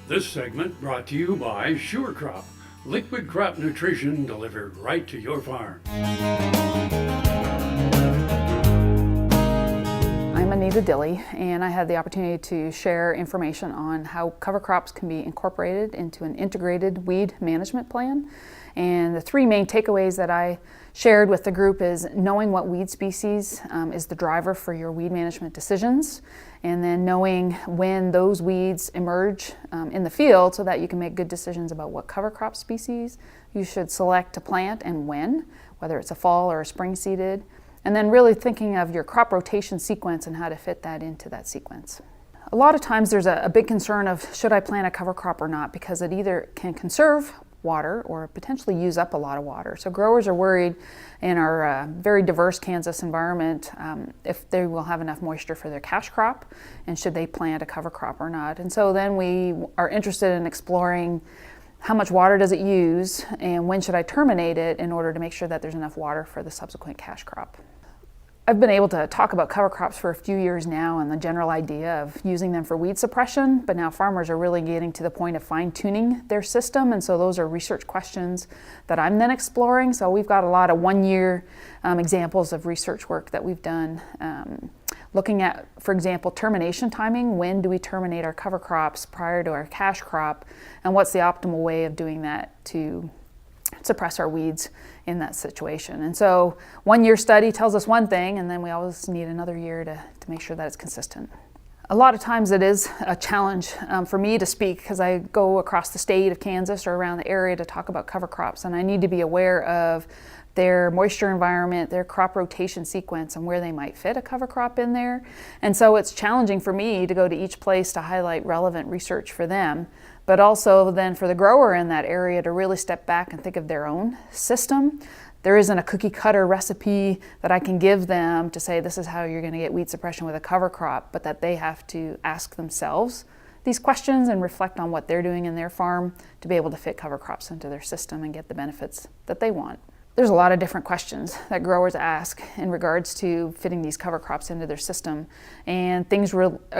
This segment brought to you by SureCrop, liquid crop nutrition delivered right to your farm. I'm Anita Dille, and I had the opportunity to share information on how cover crops can be incorporated into an integrated weed management plan. And the three main takeaways that I shared with the group is knowing what weed species is the driver for your weed management decisions, and then knowing when those weeds emerge in the field so that you can make good decisions about what cover crop species you should select to plant and when, whether it's a fall or a spring seeded, and then really thinking of your crop rotation sequence and how to fit that into that sequence. A lot of times there's a big concern of should I plant a cover crop or not, because it either can conserve water or potentially use up a lot of water. So growers are worried in our very diverse Kansas environment if they will have enough moisture for their cash crop and should they plant a cover crop or not. And so then we are interested in exploring how much water does it use and when should I terminate it in order to make sure that there's enough water for the subsequent cash crop. I've been able to talk about cover crops for a few years now and the general idea of using them for weed suppression, but now farmers are really getting to the point of fine-tuning their system, and so those are research questions that I'm then exploring. So we've got a lot of one-year examples of research work that we've done, looking at, for example, termination timing. When do we terminate our cover crops prior to our cash crop, and what's the optimal way of doing that to suppress our weeds in that situation? And so 1 year study tells us one thing, and then we always need another year to make sure that it's consistent. A lot of times it is a challenge for me to speak because I go across the state of Kansas or around the area to talk about cover crops, and I need to be aware of their moisture environment, their crop rotation sequence, and where they might fit a cover crop in there. And so it's challenging for me to go to each place to highlight relevant research for them, but also then for the grower in that area to really step back and think of their own system. There isn't a cookie cutter recipe that I can give them to say this is how you're going to get weed suppression with a cover crop, but that they have to ask themselves these questions and reflect on what they're doing in their farm to be able to fit cover crops into their system and get the benefits that they want. There's a lot of different questions that growers ask in regards to fitting these cover crops into their system. And things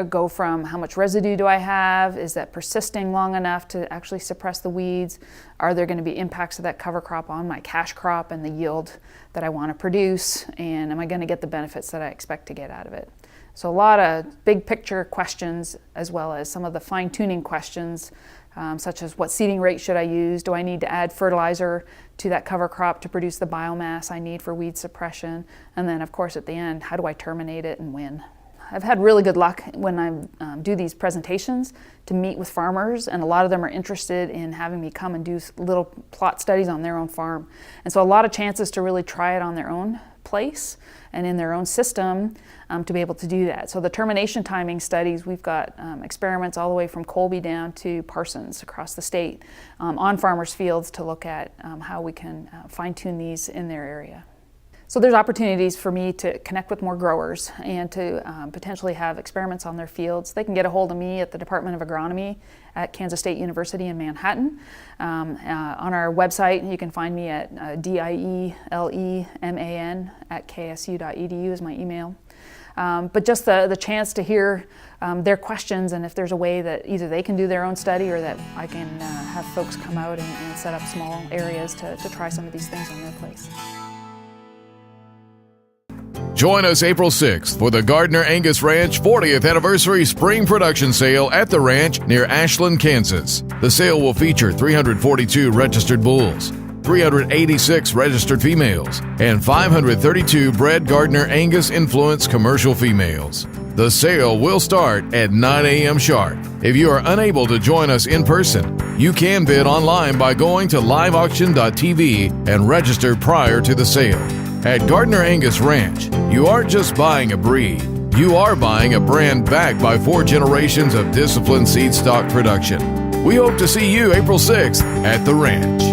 go from how much residue do I have? Is that persisting long enough to actually suppress the weeds? Are there going to be impacts of that cover crop on my cash crop and the yield that I want to produce? And am I going to get the benefits that I expect to get out of it? So a lot of big picture questions, as well as some of the fine-tuning questions, such as what seeding rate should I use? Do I need to add fertilizer to that cover crop to produce the biomass I need for weed suppression? And then, of course, at the end, how do I terminate it and when? I've had really good luck when I do these presentations to meet with farmers, and a lot of them are interested in having me come and do little plot studies on their own farm. And so a lot of chances to really try it on their own place and in their own system to be able to do that. So the termination timing studies, we've got experiments all the way from Colby down to Parsons across the state on farmers' fields to look at how we can fine-tune these in their area. So there's opportunities for me to connect with more growers and to potentially have experiments on their fields. They can get a hold of me at the Department of Agronomy at Kansas State University in Manhattan. On our website, you can find me at dieleman@ksu.edu is my email. But just the chance to hear their questions, and if there's a way that either they can do their own study or that I can have folks come out and set up small areas to try some of these things on their place. Join us April 6th for the Gardner Angus Ranch 40th Anniversary Spring Production Sale at the ranch near Ashland, Kansas. The sale will feature 342 registered bulls, 386 registered females, and 532 bred Gardner Angus influenced commercial females. The sale will start at 9 a.m. sharp. If you are unable to join us in person, you can bid online by going to liveauction.tv and register prior to the sale. At Gardner Angus Ranch, you aren't just buying a breed, you are buying a brand backed by 4 generations of disciplined seed stock production. We hope to see you April 6th at the ranch.